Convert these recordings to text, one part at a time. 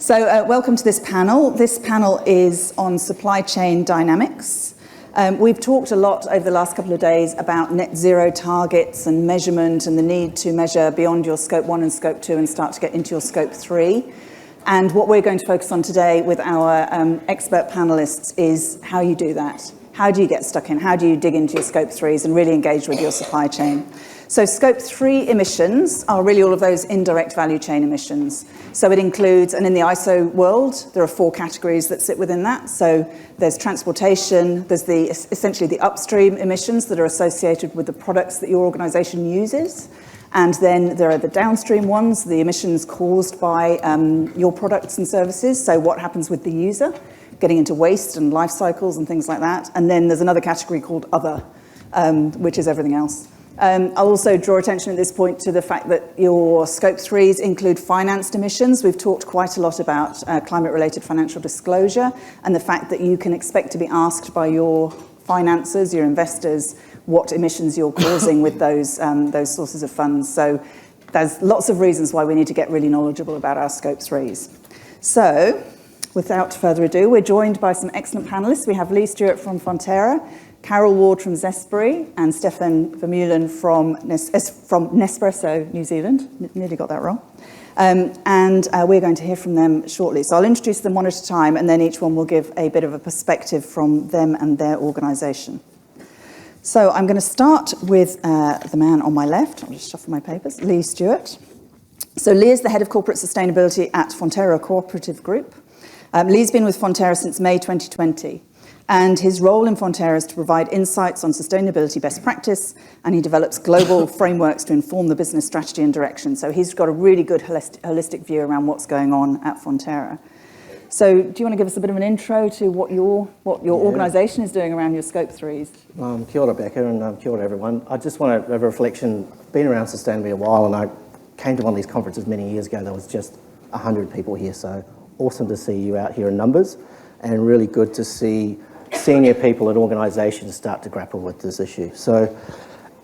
So welcome to this panel. This panel is on supply chain dynamics. We've talked a lot over the last couple of days about net zero targets and measurement and the need to measure beyond your scope 1 and scope 2 and start to get into your scope 3. And what we're going to focus on today with our expert panelists is how you do that. How do you get stuck in? How do you dig into your scope 3s and really engage with your supply chain? So scope 3 emissions are really all of those indirect value chain emissions. So it includes, and in the ISO world, there are 4 categories that sit within that. So there's transportation, there's essentially the upstream emissions that are associated with the products that your organisation uses. And then there are the downstream ones, the emissions caused by your products and services. So what happens with the user, getting into waste and life cycles and things like that. And then there's another category called other, which is everything else. I'll also draw attention at this point to the fact that your scope 3s include financed emissions. We've talked quite a lot about climate-related financial disclosure and the fact that you can expect to be asked by your financiers, your investors, what emissions you're causing with those sources of funds. So there's lots of reasons why we need to get really knowledgeable about our scope 3s. So without further ado, we're joined by some excellent panelists. We have Lee Stewart from Fonterra, Carol Ward from Zespri, and Stefan Vermeulen from Nespresso New Zealand. Nearly got that wrong. And we're going to hear from them shortly. So I'll introduce them one at a time, and then each one will give a bit of a perspective from them and their organisation. So I'm going to start with the man on my left. I'll just shuffle my papers. Lee Stewart. So Lee is the head of corporate sustainability at Fonterra Cooperative Group. Lee's been with Fonterra since May 2020. And his role in Fonterra is to provide insights on sustainability best practice, and he develops global frameworks to inform the business strategy and direction. So he's got a really good holistic view around what's going on at Fonterra. So do you want to give us a bit of an intro to what your organisation is doing around your scope 3s? Kia ora, Becca, and kia ora, everyone. I just want to have a reflection. Been around sustainability a while, and I came to one of these conferences many years ago. There was just 100 people here, so awesome to see you out here in numbers, and really good to see senior people at organisations start to grapple with this issue. So,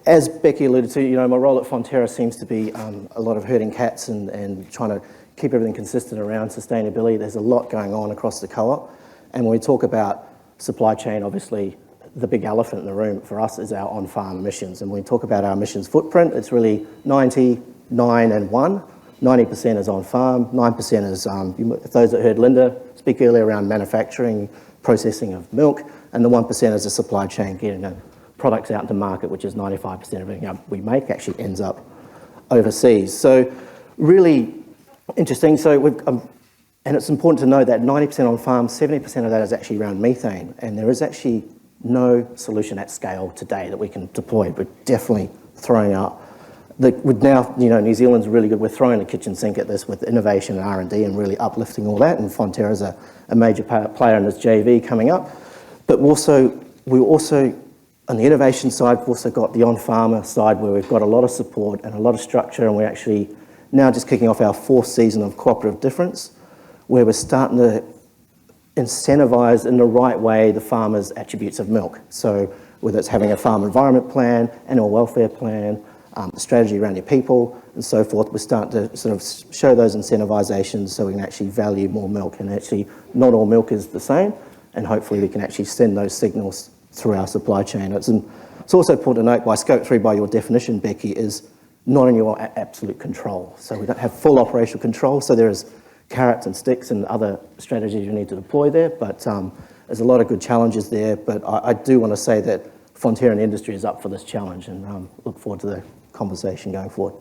as Becky alluded to, my role at Fonterra seems to be a lot of herding cats and trying to keep everything consistent around sustainability. There's a lot going on across the co-op, and when we talk about supply chain, obviously the big elephant in the room for us is our on-farm emissions. And when we talk about our emissions footprint, it's really 99 and 1. 90% is on-farm, 9% is, those that heard Linda speak earlier around manufacturing, processing of milk, and the 1% is the supply chain, getting products out to market, which is 95% of everything we make actually ends up overseas. So really interesting. So and it's important to know that 90% on farm, 70% of that is actually around methane, and there is actually no solution at scale today that we can deploy. We're definitely throwing out. With now, New Zealand's really good. We're throwing the kitchen sink at this with innovation and R&D and really uplifting all that. And Fonterra is a major player in this JV coming up. But we also, on the innovation side, we've also got the on-farmer side where we've got a lot of support and a lot of structure. And we're actually now just kicking off our 4th season of Cooperative Difference, where we're starting to incentivise in the right way the farmers' attributes of milk. So whether it's having a farm environment plan, animal welfare plan, strategy around your people and so forth, we're starting to sort of show those incentivisations so we can actually value more milk. And actually not all milk is the same, and hopefully we can actually send those signals through our supply chain. It's also important to note by scope 3, by your definition, Becky, is not in your absolute control. So we don't have full operational control, so there is carrots and sticks and other strategies you need to deploy there, but there's a lot of good challenges there. But I do want to say that Fonterra and industry is up for this challenge, and look forward to the conversation going forward.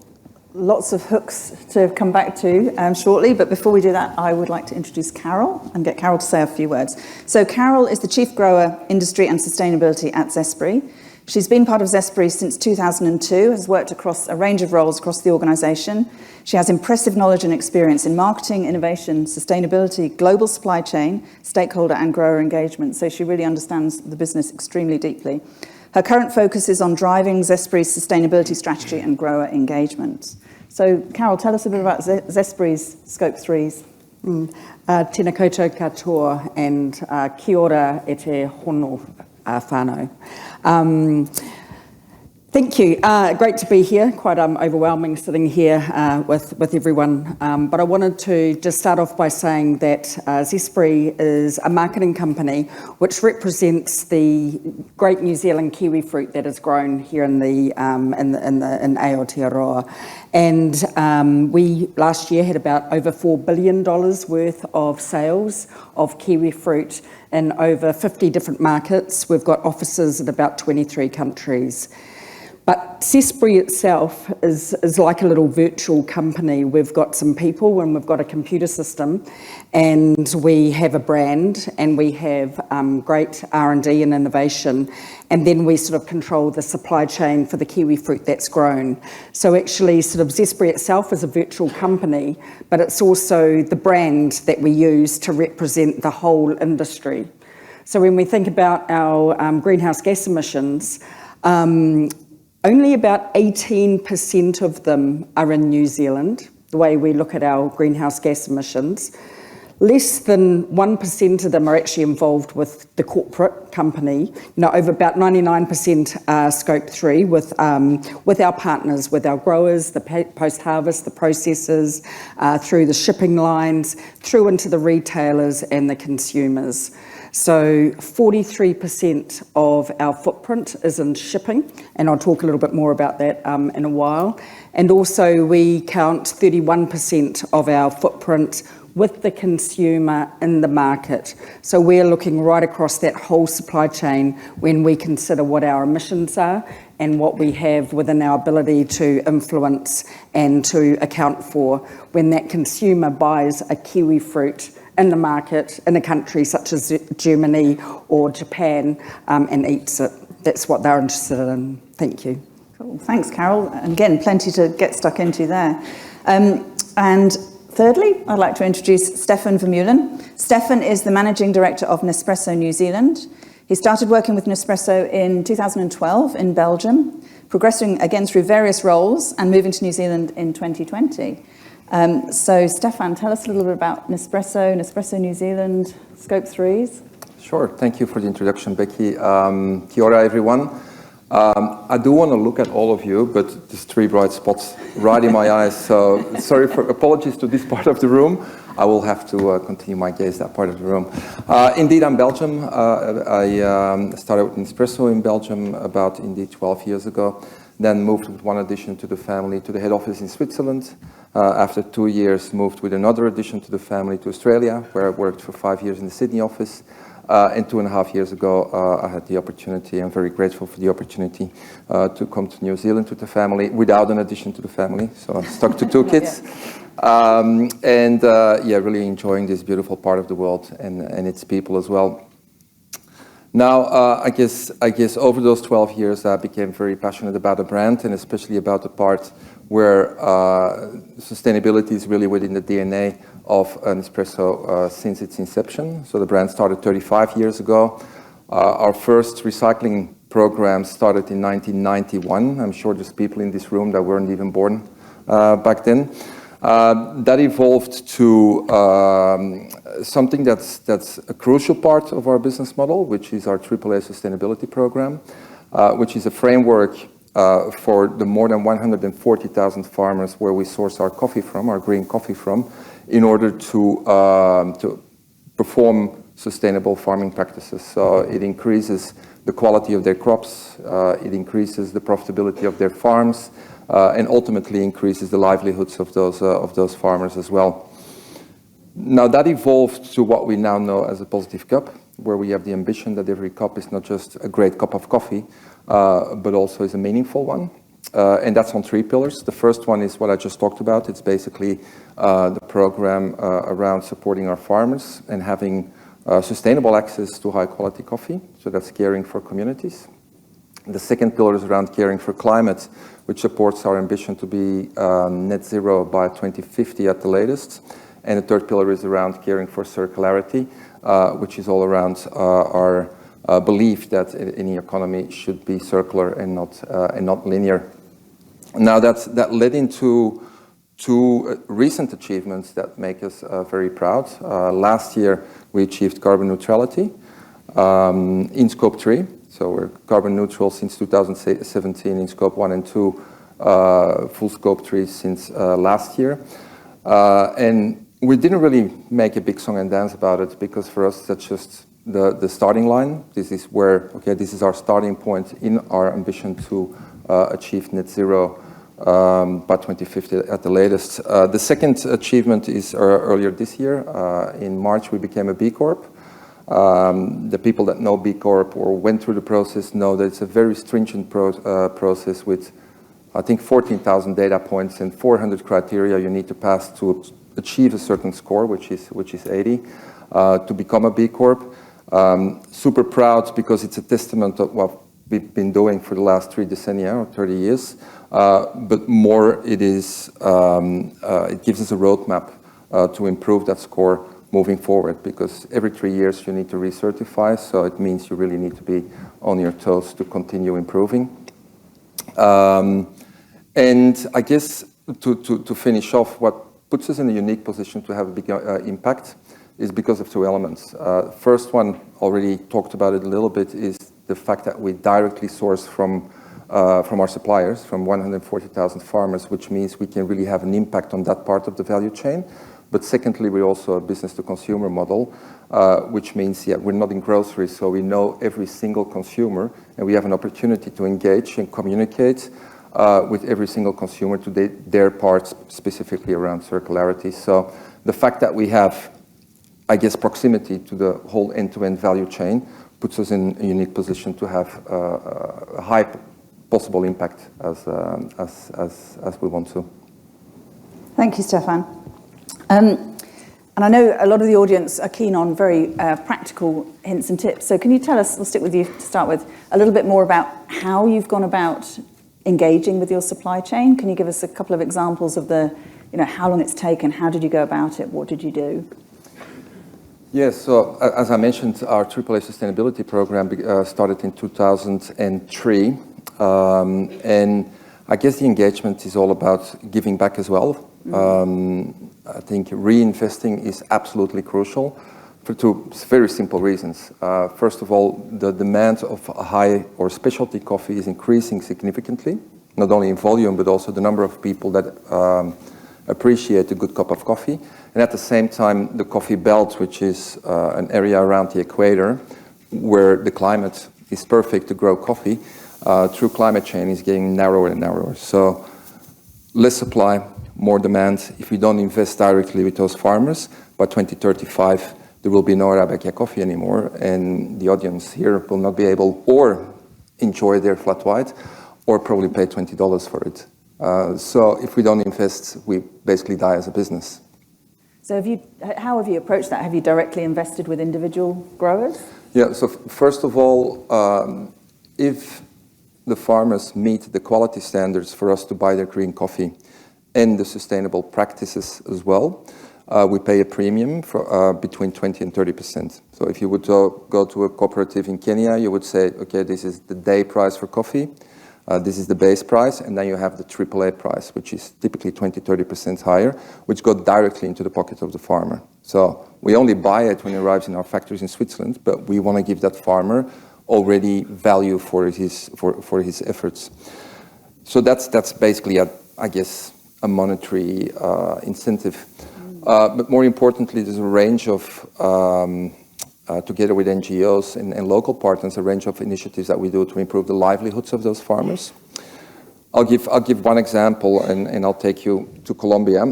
Lots of hooks to come back to shortly, but before we do that, I would like to introduce Carol and get Carol to say a few words. So Carol is the Chief Grower, Industry and Sustainability at Zespri. She's been part of Zespri since 2002, has worked across a range of roles across the organisation. She has impressive knowledge and experience in marketing, innovation, sustainability, global supply chain, stakeholder and grower engagement, so she really understands the business extremely deeply. Her current focus is on driving Zespri's sustainability strategy and grower engagement. So, Carol, tell us a bit about Zespri's Scope 3s. Tēnā koutou katoa and kia ora e te hono whānau. Thank you. Great to be here. Quite overwhelming sitting here with everyone. But I wanted to just start off by saying that Zespri is a marketing company which represents the great New Zealand kiwi fruit that is grown here in Aotearoa. And we last year had about over $4 billion worth of sales of kiwi fruit in over 50 different markets. We've got offices in about 23 countries. But Zespri itself is like a little virtual company. We've got some people and we've got a computer system and we have a brand and we have great R&D and innovation, and then we sort of control the supply chain for the kiwi fruit that's grown. So actually sort of Zespri itself is a virtual company, but it's also the brand that we use to represent the whole industry. So when we think about our greenhouse gas emissions, only about 18% of them are in New Zealand, the way we look at our greenhouse gas emissions. Less than 1% of them are actually involved with the corporate company. Over about 99% are Scope 3 with our partners, with our growers, the post-harvest, the processors, through the shipping lines, through into the retailers and the consumers. So 43% of our footprint is in shipping, and I'll talk a little bit more about that in a while. And also we count 31% of our footprint with the consumer in the market. So we're looking right across that whole supply chain when we consider what our emissions are and what we have within our ability to influence and to account for when that consumer buys a kiwi fruit in the market in a country such as Germany or Japan and eats it. That's what they're interested in. Thank you. Cool. Thanks, Carol. And again, plenty to get stuck into there. And thirdly, I'd like to introduce Stefan Vermeulen. Stefan is the Managing Director of Nespresso New Zealand. He started working with Nespresso in 2012 in Belgium, progressing again through various roles and moving to New Zealand in 2020. So Stefan, tell us a little bit about Nespresso New Zealand, Scope 3s. Sure, thank you for the introduction, Becky. Kia ora, everyone. I do want to look at all of you, but there's 3 bright spots right in my eyes, so apologies to this part of the room. I will have to continue my gaze that part of the room. Indeed, I'm Belgium. I started with Nespresso in Belgium about 12 years ago, then moved with one addition to the family to the head office in Switzerland. After 2 years, moved with another addition to the family to Australia, where I worked for 5 years in the Sydney office. And 2.5 years ago, I had the opportunity, I'm very grateful for the opportunity, to come to New Zealand with the family without an addition to the family. So I'm stuck to 2 kids. Really enjoying this beautiful part of the world and its people as well. Now, I guess over those 12 years, I became very passionate about the brand and especially about the part where sustainability is really within the DNA of Nespresso since its inception. So the brand started 35 years ago. Our first recycling program started in 1991. I'm sure there's people in this room that weren't even born back then. That evolved to something that's a crucial part of our business model, which is our AAA sustainability program, which is a framework for the more than 140,000 farmers where we source our coffee from, our green coffee from, in order to perform sustainable farming practices. So it increases the quality of their crops, it increases the profitability of their farms, and ultimately increases the livelihoods of those farmers as well. Now that evolved to what we now know as a Positive Cup, where we have the ambition that every cup is not just a great cup of coffee, but also is a meaningful one. And that's on 3 pillars. The first one is what I just talked about. It's basically the program around supporting our farmers and having sustainable access to high quality coffee. So that's caring for communities. The second pillar is around caring for climate, which supports our ambition to be net zero by 2050 at the latest. And the third pillar is around caring for circularity, which is all around our belief that any economy should be circular and not linear. Now that led into 2 recent achievements that make us very proud. Last year we achieved carbon neutrality in Scope 3. So we're carbon neutral since 2017 in scope 1 and 2, full scope 3 since last year. And we didn't really make a big song and dance about it, because for us that's just the starting line. This is where, okay, this is our starting point in our ambition to achieve net zero by 2050 at the latest. The second achievement is earlier this year. In March we became a B Corp. The people that know B Corp or went through the process know that it's a very stringent process with, I think, 14,000 data points and 400 criteria you need to pass to achieve a certain score, which is 80, to become a B Corp. Super proud, because it's a testament of what we've been doing for the last 3 decennia or 30 years. But more, it gives us a roadmap to improve that score moving forward, because every 3 years you need to recertify, so it means you really need to be on your toes to continue improving. And I guess to finish off, what puts us in a unique position to have a big impact is because of 2 elements. First one, already talked about it a little bit, is the fact that we directly source from our suppliers, from 140,000 farmers, which means we can really have an impact on that part of the value chain. But secondly, we're also a business-to-consumer model, which means, we're not in groceries, so we know every single consumer, and we have an opportunity to engage and communicate with every single consumer to their parts, specifically around circularity. So the fact that we have, I guess, proximity to the whole end-to-end value chain puts us in a unique position to have a high possible impact as we want to. Thank you, Stefan. And I know a lot of the audience are keen on very practical hints and tips. So can you tell us, we'll stick with you to start with, a little bit more about how you've gone about engaging with your supply chain? Can you give us a couple of examples of how long it's taken, how did you go about it, what did you do? Yes, so as I mentioned, our AAA sustainability program started in 2003. And I guess the engagement is all about giving back as well. I think reinvesting is absolutely crucial for 2 very simple reasons. First of all, the demand of high or specialty coffee is increasing significantly, not only in volume, but also the number of people that appreciate a good cup of coffee. And at the same time, the coffee belt, which is an area around the equator where the climate is perfect to grow coffee, through climate change is getting narrower and narrower. So less supply, more demand. If we don't invest directly with those farmers, by 2035, there will be no Arabica coffee anymore, and the audience here will not be able or enjoy their flat white, or probably pay $20 for it. So if we don't invest, we basically die as a business. So how have you approached that? Have you directly invested with individual growers? Yeah, so first of all, if the farmers meet the quality standards for us to buy their green coffee and the sustainable practices as well, we pay a premium for between 20 and 30%. So if you would go to a cooperative in Kenya, you would say, okay, this is the day price for coffee, this is the base price, and then you have the AAA price, which is typically 20-30% higher, which goes directly into the pocket of the farmer. So we only buy it when it arrives in our factories in Switzerland, but we want to give that farmer already value for his efforts. So that's basically, I guess, a monetary incentive. But more importantly, there's a range of, together with NGOs and local partners, a range of initiatives that we do to improve the livelihoods of those farmers. I'll give one example, and I'll take you to Colombia.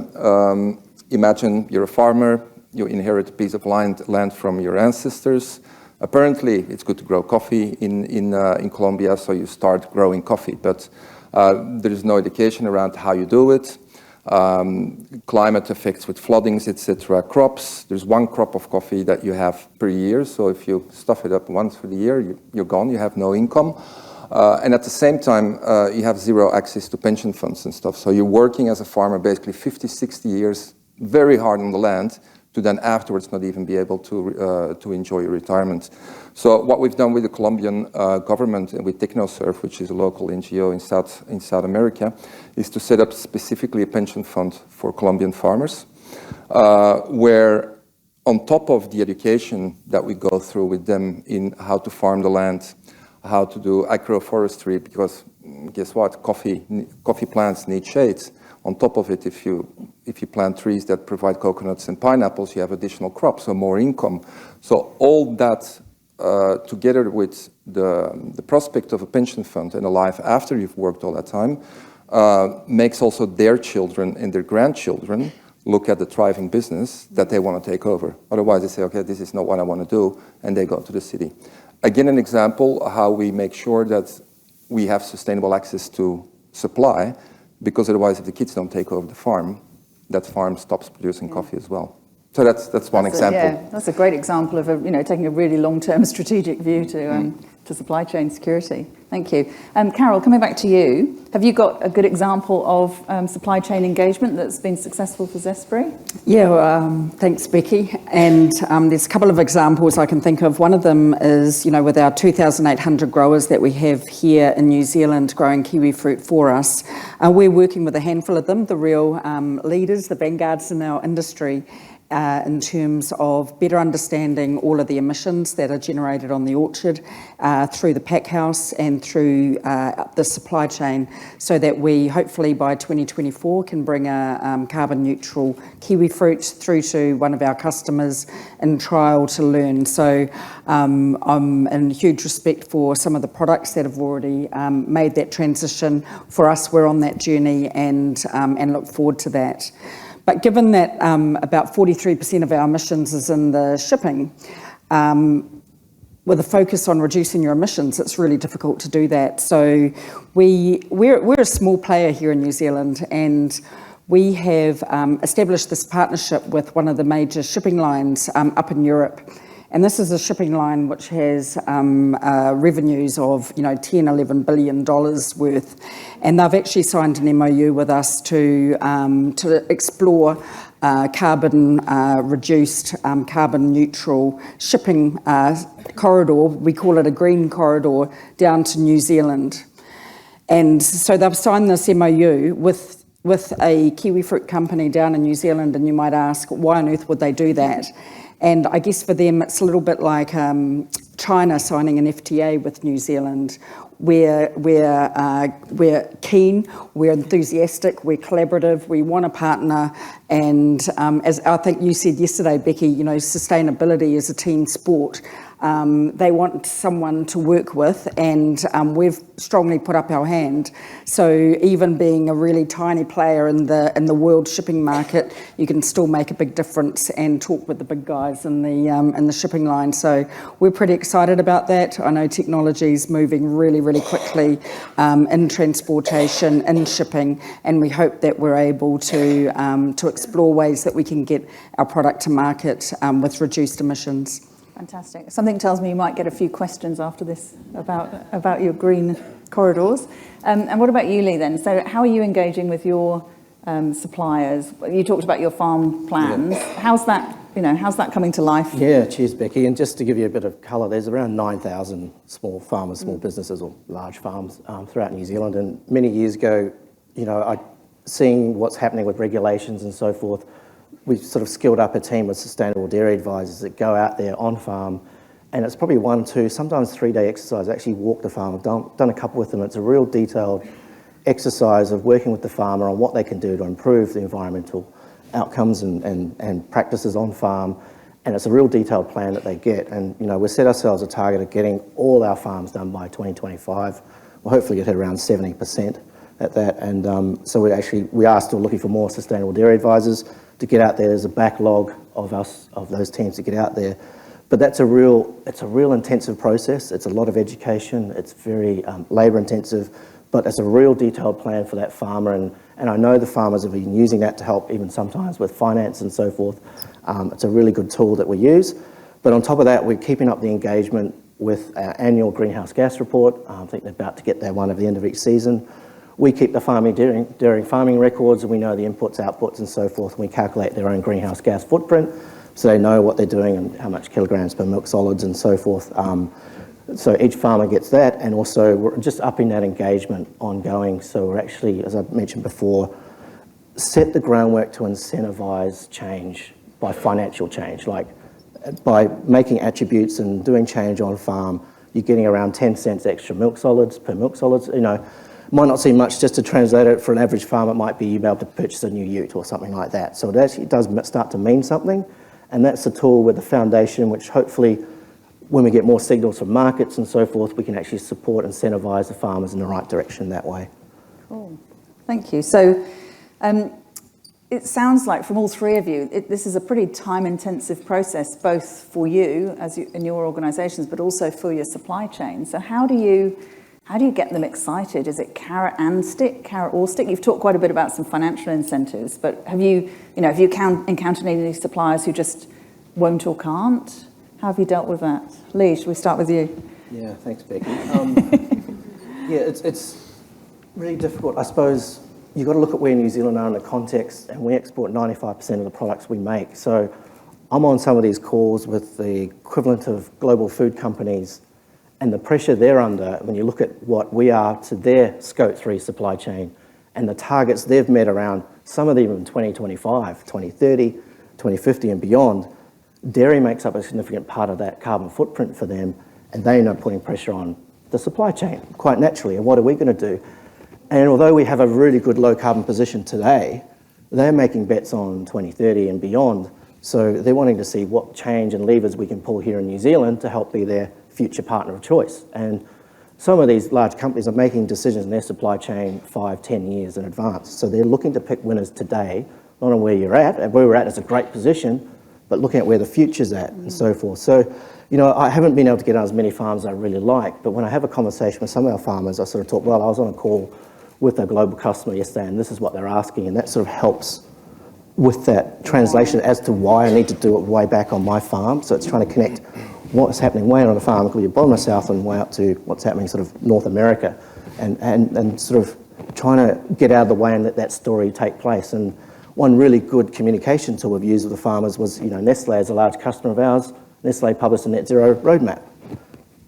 Imagine you're a farmer, you inherit a piece of land from your ancestors. Apparently, it's good to grow coffee in Colombia, so you start growing coffee. But there is no education around how you do it. Climate effects with floodings, etc. Crops, there's one crop of coffee that you have per year. So if you stuff it up once for the year, you're gone, you have no income. And at the same time, you have zero access to pension funds and stuff. So you're working as a farmer basically 50, 60 years, very hard on the land, to then afterwards not even be able to enjoy your retirement. So what we've done with the Colombian government and with TechnoServe, which is a local NGO in South America, is to set up specifically a pension fund for Colombian farmers, where on top of the education that we go through with them in how to farm the land, how to do agroforestry, because guess what? Coffee plants need shades. On top of it, if you plant trees that provide coconuts and pineapples, you have additional crops, so more income. So all that together with the prospect of a pension fund and a life after you've worked all that time makes also their children and their grandchildren look at the thriving business that they want to take over. Otherwise, they say, okay, this is not what I want to do, and they go to the city. Again, an example how we make sure that we have sustainable access to supply, because otherwise, if the kids don't take over the farm, that farm stops producing coffee as well. So that's one example. That's a great example of taking a really long-term strategic view to supply chain security. Thank you. Carol, coming back to you, have you got a good example of supply chain engagement that's been successful for Zespri? Yeah, thanks, Becky. And there's a couple of examples I can think of. One of them is, with our 2,800 growers that we have here in New Zealand growing kiwi fruit for us. We're working with a handful of them, the real leaders, the vanguards in our industry, in terms of better understanding all of the emissions that are generated on the orchard through the pack house and through the supply chain, so that we hopefully by 2024 can bring a carbon neutral kiwi fruit through to one of our customers in trial to learn. So I'm in huge respect for some of the products that have already made that transition. For us, we're on that journey and look forward to that. But given that about 43% of our emissions is in the shipping, with a focus on reducing your emissions, it's really difficult to do that. So we're a small player here in New Zealand, and we have established this partnership with one of the major shipping lines up in Europe. And this is a shipping line which has revenues of $10–11 billion worth, and they've actually signed an MOU with us to explore carbon reduced, carbon neutral shipping corridor. We call it a green corridor down to New Zealand. And so they've signed this MOU with a kiwi fruit company down in New Zealand, and you might ask, why on earth would they do that? And I guess for them, it's a little bit like China signing an FTA with New Zealand. We're keen, we're enthusiastic, we're collaborative, we want to partner. And as I think you said yesterday, Becky, sustainability is a team sport. They want someone to work with, and we've strongly put up our hand. So even being a really tiny player in the world shipping market, you can still make a big difference and talk with the big guys in the shipping line. So we're pretty excited about that. I know technology is moving really, really quickly in transportation, in shipping, and we hope that we're able to explore ways that we can get our product to market with reduced emissions. Fantastic. Something tells me you might get a few questions after this about your green corridors. And what about you, Lee, then? So how are you engaging with your suppliers? You talked about your farm plans. Yeah. How's that coming to life? Yeah, cheers, Becky. And just to give you a bit of colour, there's around 9,000 small farmers, small businesses or large farms throughout New Zealand. And many years ago, seeing what's happening with regulations and so forth, we've sort of skilled up a team of sustainable dairy advisors that go out there on farm, and it's probably 1, 2, sometimes 3-day exercise. I actually walk the farm. I've done a couple with them. It's a real detailed exercise of working with the farmer on what they can do to improve the environmental outcomes and practices on farm, and it's a real detailed plan that they get. And we set ourselves a target of getting all our farms done by 2025. We'll hopefully get around 70% at that, and so we are still looking for more sustainable dairy advisors to get out there. There's a backlog of those teams to get out there, but it's a real intensive process. It's a lot of education. It's very labour intensive, but it's a real detailed plan for that farmer, and I know the farmers have been using that to help even sometimes with finance and so forth. It's a really good tool that we use, but on top of that, we're keeping up the engagement with our annual greenhouse gas report. I think they're about to get their one at the end of each season. We keep the dairy farming records, and we know the inputs, outputs, and so forth, and we calculate their own greenhouse gas footprint, so they know what they're doing and how much kilograms per milk solids and so forth. So each farmer gets that, and also we're just upping that engagement ongoing. So we're actually, as I mentioned before, set the groundwork to incentivise change by financial change, like by making attributes and doing change on farm. you're getting around 10 cents extra milk solids per milk solids. You know, might not seem much. Just to translate it for an average farm, it might be you'll be able to purchase a new ute or something like that. So it actually does start to mean something, and that's a tool with the foundation, which hopefully, when we get more signals from markets and so forth, we can actually support and incentivise the farmers in the right direction that way. Cool. Thank you. So it sounds like from all three of you, this is a pretty time-intensive process, both for you in your organisations, but also for your supply chain. So how do you get them excited? Is it carrot and stick, carrot or stick? You've talked quite a bit about some financial incentives, but have you encountered any suppliers who just won't or can't? How have you dealt with that? Lee, should we start with you? Yeah, thanks, Becky. Yeah, it's really difficult. I suppose you've got to look at where New Zealand are in the context, and we export 95% of the products we make. So I'm on some of these calls with the equivalent of global food companies, and the pressure they're under when you look at what we are to their Scope 3 supply chain and the targets they've met around, some of them in 2025, 2030, 2050 and beyond. Dairy makes up a significant part of that carbon footprint for them, and they are putting pressure on the supply chain quite naturally. And what are we going to do? And although we have a really good low carbon position today, they're making bets on 2030 and beyond. So they're wanting to see what change and levers we can pull here in New Zealand to help be their future partner of choice. And some of these large companies are making decisions in their supply chain 5-10 years in advance. So they're looking to pick winners today, not on where you're at. And where we're at is a great position, but looking at where the future's at and so forth. So, you know, I haven't been able to get on as many farms as I really like, but when I have a conversation with some of our farmers, I sort of talk, well, I was on a call with a global customer yesterday and this is what they're asking, and that sort of helps with that translation as to why I need to do it way back on my farm. So it's trying to connect what's happening way out on the farm, it could be bottom of south and way up to what's happening sort of North America, and sort of trying to get out of the way and let that story take place. And one really good communication tool we've used with the farmers was, you know, Nestle is a large customer of ours. Nestle published a net zero roadmap.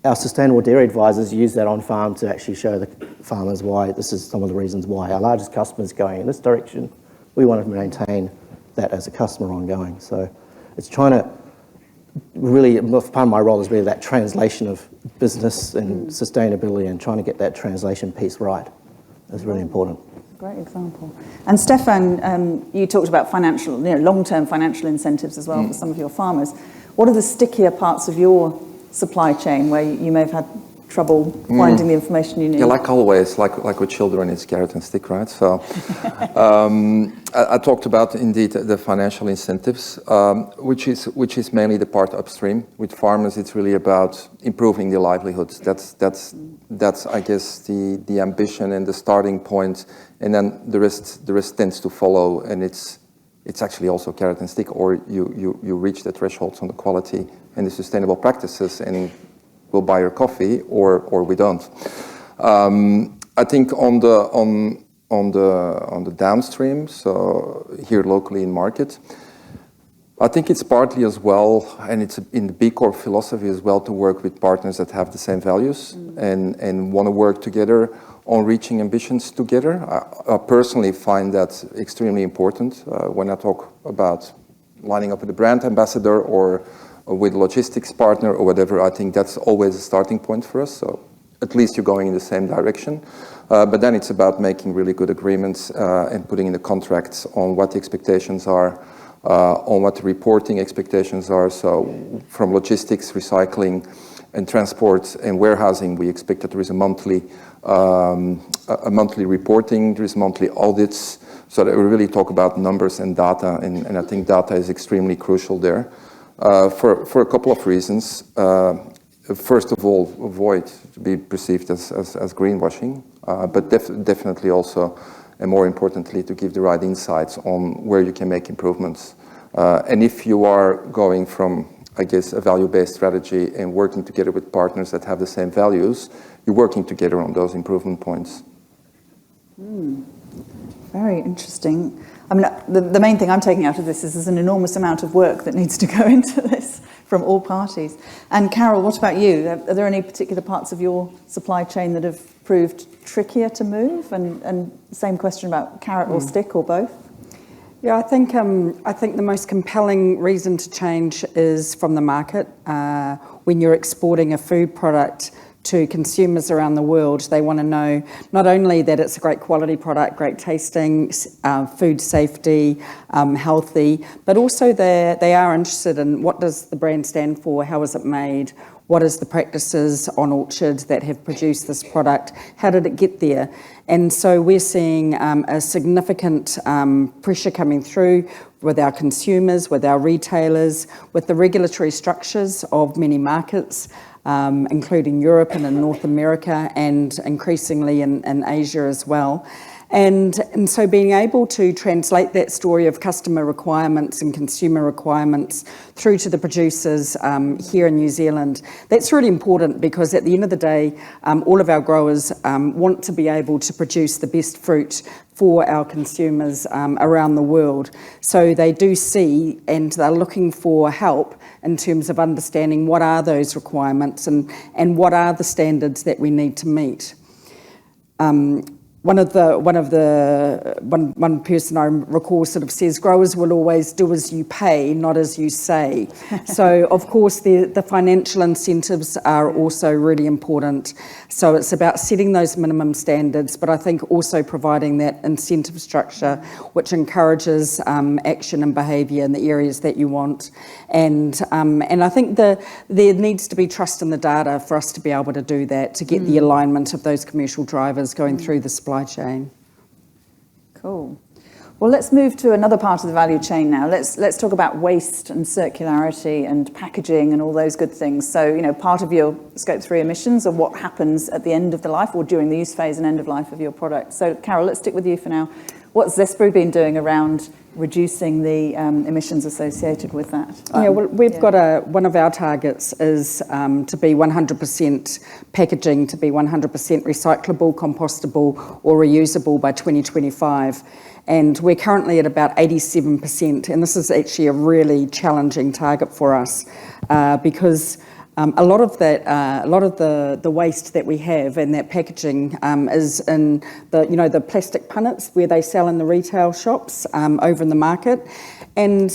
Our sustainable dairy advisors use that on farm to actually show the farmers why this is some of the reasons why our largest customer is going in this direction. We want to maintain that as a customer ongoing. So it's trying to really, part of my role is really that translation of business and sustainability, and trying to get that translation piece right is really important. Great example. And Stefan, you talked about financial, long-term financial incentives as well for some of your farmers. What are the stickier parts of your supply chain where you may have had trouble finding the information you need? Yeah, like always, like with children, it's carrot and stick, right? So I talked about indeed the financial incentives, which is mainly the part upstream. With farmers, it's really about improving their livelihoods. That's I guess the ambition and the starting point, and then the rest tends to follow, and it's actually also carrot and stick, or you reach the thresholds on the quality and the sustainable practices, and we'll buy your coffee, or we don't. I think on the downstream, so here locally in market, I think it's partly as well, and it's in the B Corp philosophy as well, to work with partners that have the same values and want to work together on reaching ambitions together. I personally find that extremely important when I talk about lining up with a brand ambassador or with a logistics partner or whatever. I think that's always a starting point for us. So at least you're going in the same direction. But then it's about making really good agreements and putting in the contracts on what the expectations are, on what the reporting expectations are. So from logistics, recycling, and transport and warehousing, we expect that there is a monthly reporting, there is monthly audits, so that we really talk about numbers and data, and I think data is extremely crucial there for a couple of reasons. First of all, avoid to be perceived as greenwashing, but definitely also, and more importantly, to give the right insights on where you can make improvements. And if you are going from, I guess, a value-based strategy and working together with partners that have the same values, you're working together on those improvement points. Very interesting. I mean, the main thing I'm taking out of this is there's an enormous amount of work that needs to go into this from all parties. And Carol, what about you? Are there any particular parts of your supply chain that have proved trickier to move? And same question about carrot or stick or both? Yeah, I think the most compelling reason to change is from the market. When you're exporting a food product to consumers around the world, they want to know not only that it's a great quality product, great tasting, food safety, healthy, but also they are interested in what does the brand stand for, how is it made, what is the practices on orchard that have produced this product, how did it get there? And so we're seeing a significant pressure coming through with our consumers, with our retailers, with the regulatory structures of many markets, including Europe and in North America and increasingly in Asia as well. And so being able to translate that story of customer requirements and consumer requirements through to the producers here in New Zealand, that's really important because at the end of the day, all of our growers want to be able to produce the best fruit for our consumers around the world. So they do see and they're looking for help in terms of understanding what are those requirements and what are the standards that we need to meet. One person I recall sort of says, growers will always do as you pay, not as you say. So of course the financial incentives are also really important. So it's about setting those minimum standards, but I think also providing that incentive structure which encourages action and behaviour in the areas that you want. And I think there needs to be trust in the data for us to be able to do that, to get the alignment of those commercial drivers going through the supply chain. Cool. Well, let's move to another part of the value chain now. Let's talk about waste and circularity and packaging and all those good things. So, part of your Scope 3 emissions are what happens at the end of the life or during the use phase and end of life of your product. So, Carol, let's stick with you for now. What's Zespri been doing around reducing the emissions associated with that? We've got one of our targets is to be 100% packaging, to be 100% recyclable, compostable or reusable by 2025. And we're currently at about 87%. And this is actually a really challenging target for us because a lot of the waste that we have and that packaging is in the plastic punnets where they sell in the retail shops over in the market. And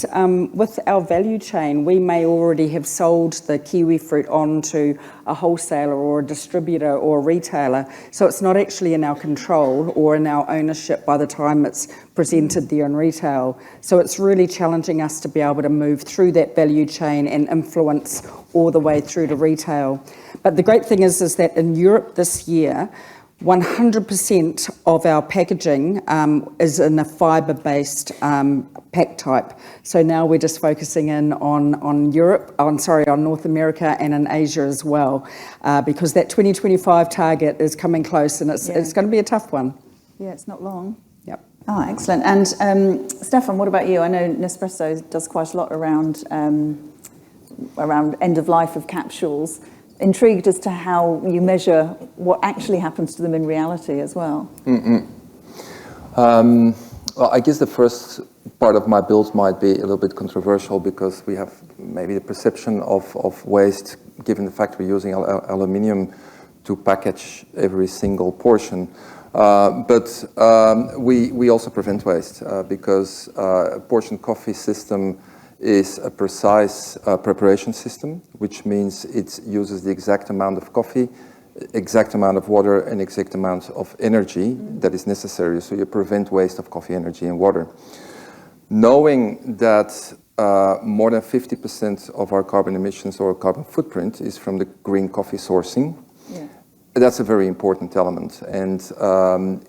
with our value chain, we may already have sold the kiwi fruit on to a wholesaler or a distributor or a retailer. So it's not actually in our control or in our ownership by the time it's presented there in retail. So it's really challenging us to be able to move through that value chain and influence all the way through to retail. But the great thing is that in Europe this year, 100% of our packaging is in a fibre-based pack type. So now we're just focusing in on North America and in Asia as well, because that 2025 target is coming close and it's going to be a tough one. Yeah, it's not long. Yep. Oh, excellent. And Stefan, what about you? I know Nespresso does quite a lot around end of life of capsules. Intrigued as to how you measure what actually happens to them in reality as well. Well, I guess the first part of my build might be a little bit controversial because we have maybe the perception of waste, given the fact we're using aluminium to package every single portion. But we also prevent waste because a portion coffee system is a precise preparation system, which means it uses the exact amount of coffee, exact amount of water, and exact amount of energy that is necessary. So you prevent waste of coffee, energy, and water. Knowing that more than 50% of our carbon emissions or carbon footprint is from the green coffee sourcing, that's a very important element. And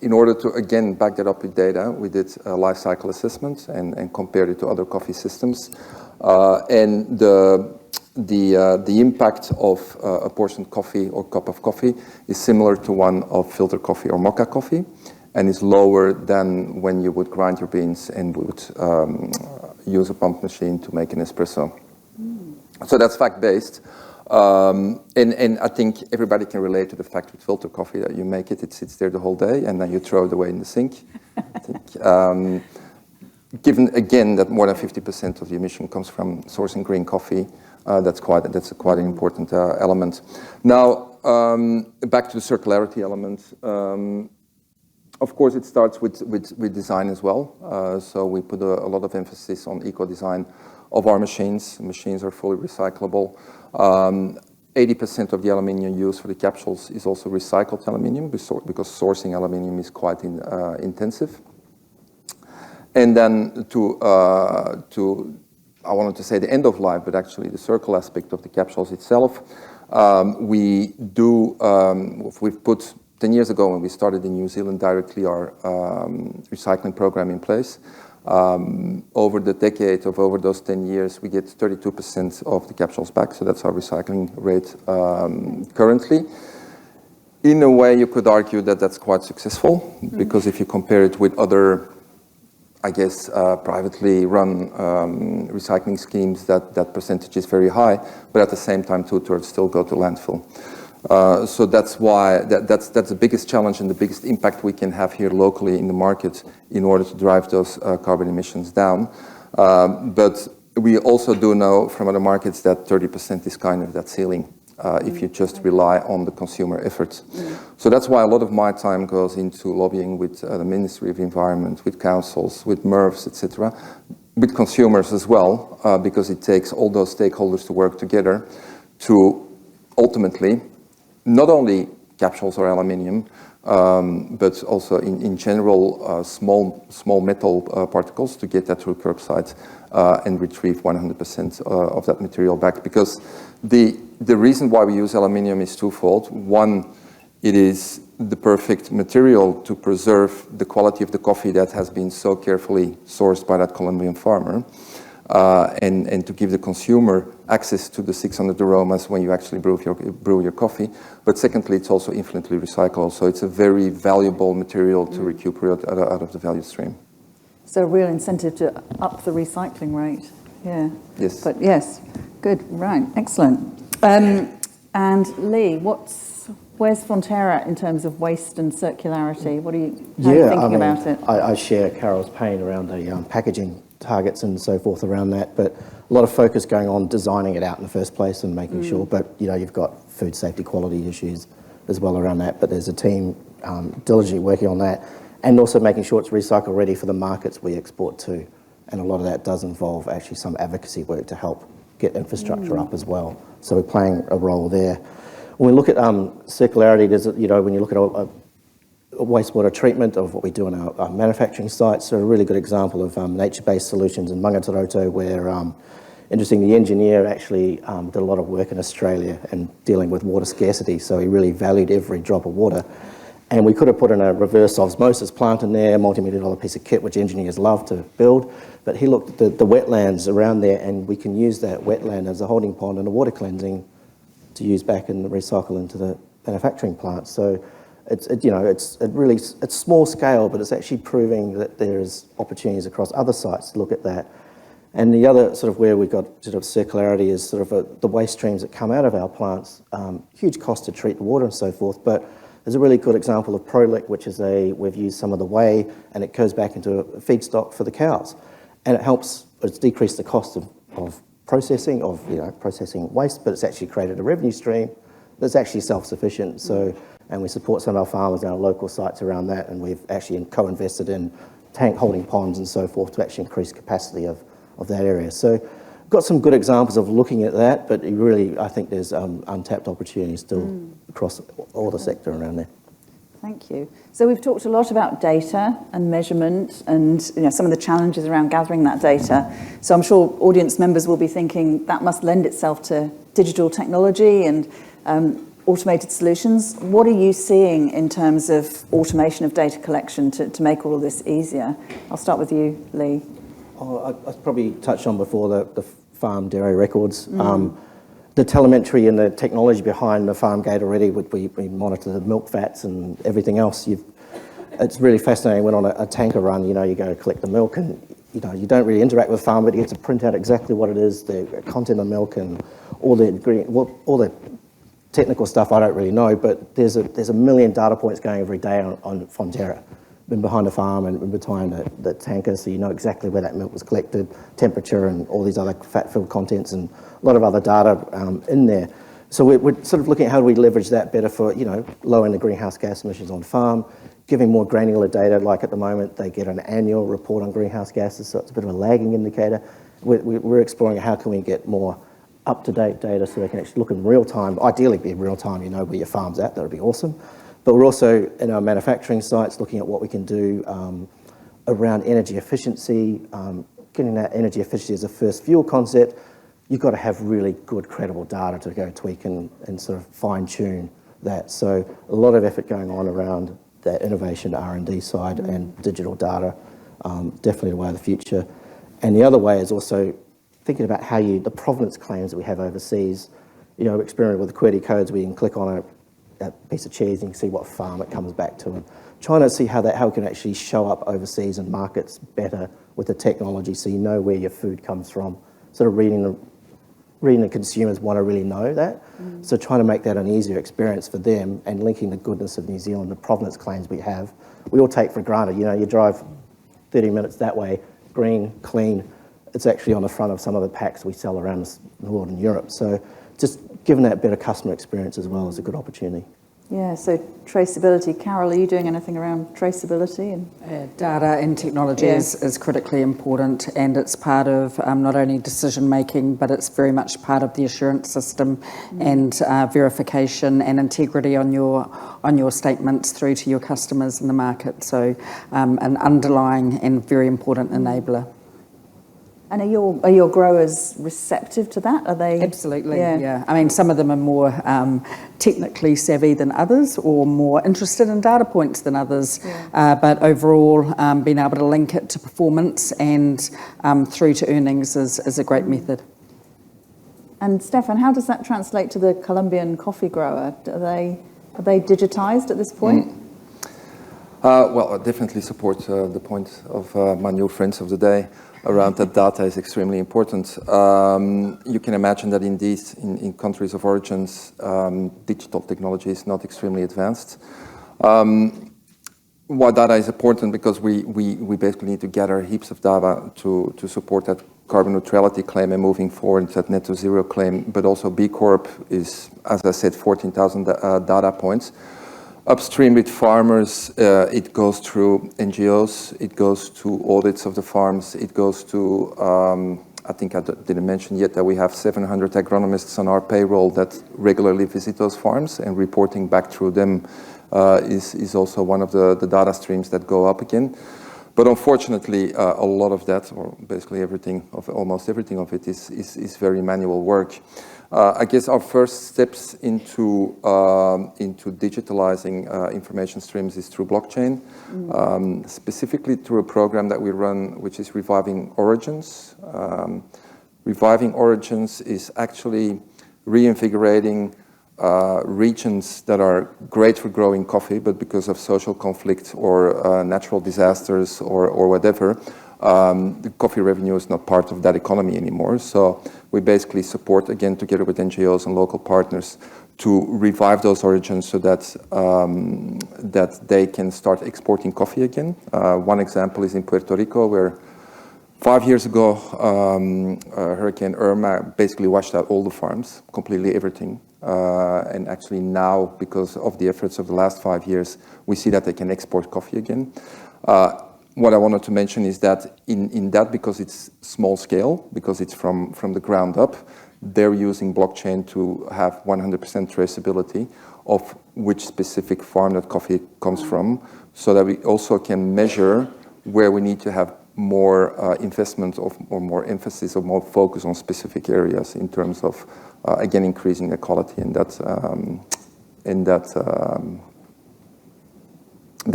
in order to, again, back that up with data, we did a life cycle assessment and compared it to other coffee systems. And the impact of a portioned coffee or cup of coffee is similar to one of filter coffee or mocha coffee, and is lower than when you would grind your beans and would use a pump machine to make an espresso. So that's fact-based. And I think everybody can relate to the fact with filter coffee that you make it sits there the whole day and then you throw it away in the sink. I think, given again that more than 50% of the emission comes from sourcing green coffee, that's quite an important element. Now, back to the circularity element. Of course, it starts with design as well. So we put a lot of emphasis on eco-design of our machines. Machines are fully recyclable. 80% of the aluminium used for the capsules is also recycled aluminium because sourcing aluminium is quite intensive. And then I wanted to say the end of life, but actually the circle aspect of the capsules itself. We've put 10 years ago when we started in New Zealand directly our recycling program in place. Over the decade of over those 10 years, we get 32% of the capsules back. So that's our recycling rate currently. In a way, you could argue that that's quite successful because if you compare it with other, I guess, privately run recycling schemes, that percentage is very high, but at the same time, 2/3 still go to landfill. So that's why that's the biggest challenge and the biggest impact we can have here locally in the market in order to drive those carbon emissions down. But we also do know from other markets that 30% is kind of that ceiling if you just rely on the consumer efforts. So that's why a lot of my time goes into lobbying with the Ministry of Environment, with councils, with MRFs, etc., with consumers as well, because it takes all those stakeholders to work together to ultimately not only capsules or aluminium, but also in general small metal particles to get that through curbside and retrieve 100% of that material back. Because the reason why we use aluminium is twofold. One, it is the perfect material to preserve the quality of the coffee that has been so carefully sourced by that Colombian farmer. And to give the consumer access to the 600 aromas when you actually brew your coffee. But secondly, it's also infinitely recyclable. So it's a very valuable material to recuperate out of the value stream. So a real incentive to up the recycling rate. Yeah. Yes. But yes, good, right, excellent. And Lee, where's Fonterra in terms of waste and circularity? How are you thinking about it? I share Carol's pain around the packaging targets and so forth around that, but a lot of focus going on designing it out in the first place and making sure, but you've got food safety quality issues as well around that, but there's a team diligently working on that and also making sure it's recycle ready for the markets we export to, and a lot of that does involve actually some advocacy work to help get infrastructure up as well, so we're playing a role there. When we look at circularity, there's when you look at a wastewater treatment of what we do in our manufacturing sites. So a really good example of nature-based solutions in Mangatoroto, where, interestingly, the engineer actually did a lot of work in Australia and dealing with water scarcity. So he really valued every drop of water. And we could have put in a reverse osmosis plant in there, a multi-million-dollar piece of kit, which engineers love to build. But he looked at the wetlands around there, and we can use that wetland as a holding pond and a water cleansing to use back and recycle into the manufacturing plant. So it's small scale, but it's actually proving that there's opportunities across other sites to look at that. And the other sort of where we've got sort of circularity is sort of the waste streams that come out of our plants. Huge cost to treat the water and so forth, but there's a really good example of Proliq, which is we've used some of the whey and it goes back into a feedstock for the cows. And it's decreased the cost of processing waste, but it's actually created a revenue stream that's actually self-sufficient. And we support some of our farmers and our local sites around that, and we've actually co-invested in tank holding ponds and so forth to actually increase capacity of that area. So we've got some good examples of looking at that, but really I think there's untapped opportunities still across all the sector around there. Thank you. So we've talked a lot about data and measurement and some of the challenges around gathering that data. So I'm sure audience members will be thinking that must lend itself to digital technology and automated solutions. What are you seeing in terms of automation of data collection to make all of this easier? I'll start with you, Lee. I probably touched on before the farm dairy records. The telemetry and the technology behind the farm gate already, we monitor the milk fats and everything else. It's really fascinating. When on a tanker run, you go to collect the milk and you don't really interact with the farm, but you get to print out exactly what it is, the content of milk and all the technical stuff I don't really know, but there's a million data points going every day on Fonterra. Been behind the farm and behind the tanker, so you know exactly where that milk was collected, temperature and all these other fat-filled contents and a lot of other data in there. So we're sort of looking at how do we leverage that better for, lowering the greenhouse gas emissions on farm, giving more granular data. Like at the moment, they get an annual report on greenhouse gases, so it's a bit of a lagging indicator. We're exploring how can we get more up-to-date data so they can actually look in real time, ideally be in real time, you know where your farm's at, that would be awesome. But we're also in our manufacturing sites looking at what we can do around energy efficiency, getting that energy efficiency as a first fuel concept. You've got to have really good, credible data to go tweak and sort of fine-tune that. So a lot of effort going on around that innovation R&D side and digital data, definitely the way of the future. And the other way is also thinking about how the provenance claims that we have overseas. You know, experimenting with the QWERTY codes, we can click on a piece of cheese and you can see what farm it comes back to, and trying to see how it can actually show up overseas and markets better with the technology, so you know where your food comes from. Sort of reading the consumers want to really know that. So trying to make that an easier experience for them and linking the goodness of New Zealand, the provenance claims we have, we all take for granted. You know, you drive 30 minutes that way, green, clean. It's actually on the front of some of the packs we sell around the world in Europe. So just giving that better customer experience as well is a good opportunity. Yeah, so traceability. Carol, are you doing anything around traceability? Data and technology is critically important, and it's part of not only decision making, but it's very much part of the assurance system and verification and integrity on your statements through to your customers in the market. So an underlying and very important enabler. And are your growers receptive to that? Are they? Absolutely, yeah. I mean, some of them are more technically savvy than others, or more interested in data points than others. But overall, being able to link it to performance and through to earnings is a great method. And Stefan, how does that translate to the Colombian coffee grower? Are they digitised at this point? Well, I definitely support the point of my new friends of the day around that data is extremely important. You can imagine that indeed in countries of origins, digital technology is not extremely advanced. Why data is important? Because we basically need to gather heaps of data to support that carbon neutrality claim and moving forward that net to zero claim, but also B Corp is, as I said, 14,000 data points. Upstream with farmers, it goes through NGOs, it goes to audits of the farms, it goes to, I think I didn't mention yet that we have 700 agronomists on our payroll that regularly visit those farms, and reporting back through them is also one of the data streams that go up again. But unfortunately, a lot of that, or basically almost everything of it is very manual work. I guess our first steps into digitalizing information streams is through blockchain, specifically through a program that we run, which is Reviving Origins. Reviving Origins is actually reinvigorating regions that are great for growing coffee, but because of social conflict or natural disasters or whatever, the coffee revenue is not part of that economy anymore. So we basically support, again, together with NGOs and local partners, to revive those origins so that that they can start exporting coffee again. One example is in Puerto Rico, where 5 years ago, Hurricane Irma basically washed out all the farms, completely everything. And actually now, because of the efforts of the last 5 years, we see that they can export coffee again. What I wanted to mention is that in that, because it's small scale, because it's from the ground up, they're using blockchain to have 100% traceability of which specific farm that coffee comes from, so that we also can measure where we need to have more investment or more emphasis or more focus on specific areas in terms of, again, increasing the quality in that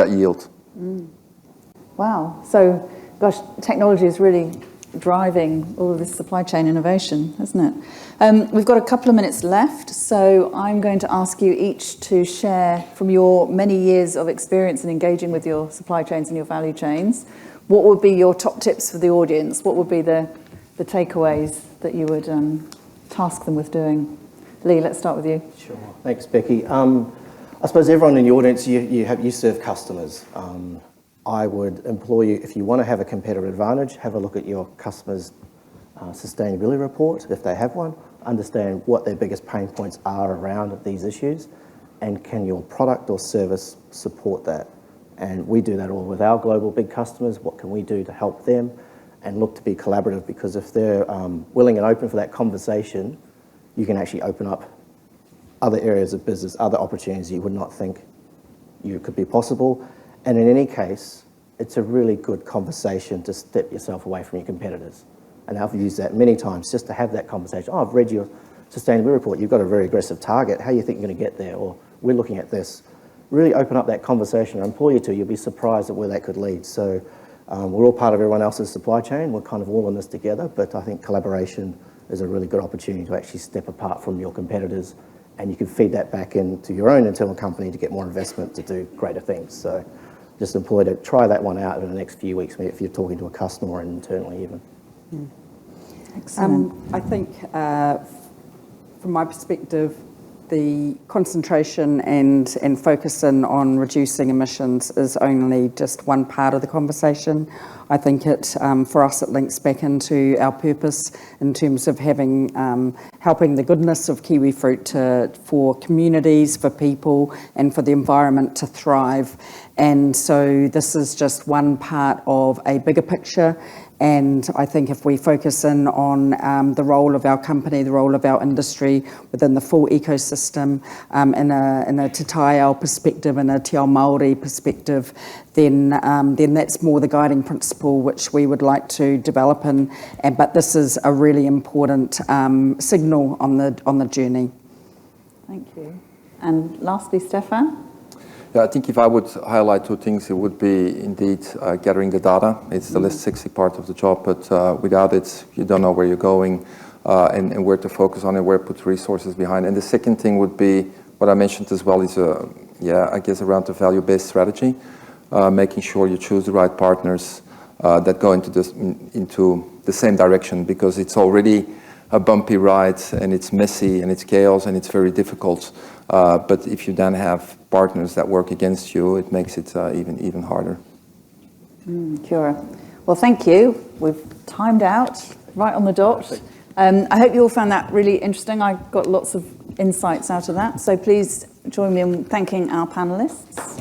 yield. Wow. So, gosh, technology is really driving all of this supply chain innovation, isn't it? We've got a couple of minutes left, so I'm going to ask you each to share from your many years of experience in engaging with your supply chains and your value chains. What would be your top tips for the audience? What would be the takeaways that you would task them with doing? Lee, let's start with you. Sure. Thanks, Becky. I suppose everyone in the audience, you serve customers. I would implore you, if you want to have a competitive advantage, have a look at your customers' sustainability report, if they have one. Understand what their biggest pain points are around these issues, and can your product or service support that? And we do that all with our global big customers. What can we do to help them? And look to be collaborative, because if they're willing and open for that conversation, you can actually open up other areas of business, other opportunities you would not think you could be possible. And in any case, it's a really good conversation to step yourself away from your competitors. And I've used that many times, just to have that conversation. Oh, I've read your sustainability report. You've got a very aggressive target. How do you think you're going to get there? Or we're looking at this. Really open up that conversation. I implore you to. You'll be surprised at where that could lead. So we're all part of everyone else's supply chain. We're kind of all in this together. But I think collaboration is a really good opportunity to actually step apart from your competitors. And you can feed that back into your own internal company to get more investment to do greater things. So just employ to try that one out in the next few weeks, if you're talking to a customer or internally even. Excellent. I think from my perspective, the concentration and focus in on reducing emissions is only just one part of the conversation. I think for us, it links back into our purpose in terms of having helping the goodness of kiwi fruit for communities, for people, and for the environment to thrive. And so this is just one part of a bigger picture. And I think if we focus in on the role of our company, the role of our industry within the full ecosystem, in a Te Taiao perspective, in a Te Ao Māori perspective, then that's more the guiding principle which we would like to develop in. But this is a really important signal on the journey. Thank you. And lastly, Stefan? Yeah, I think if I would highlight two things, it would be indeed gathering the data. It's the less sexy part of the job, but without it, you don't know where you're going and where to focus on and where to put resources behind. And the second thing would be, what I mentioned as well, is, I guess around the value-based strategy, making sure you choose the right partners that go into the same direction, because it's already a bumpy ride and it's messy and it's chaos and it's very difficult. But if you then have partners that work against you, it makes it even harder. Kia ora. Well, thank you. We've timed out right on the dot. I hope you all found that really interesting. I got lots of insights out of that. So please join me in thanking our panelists.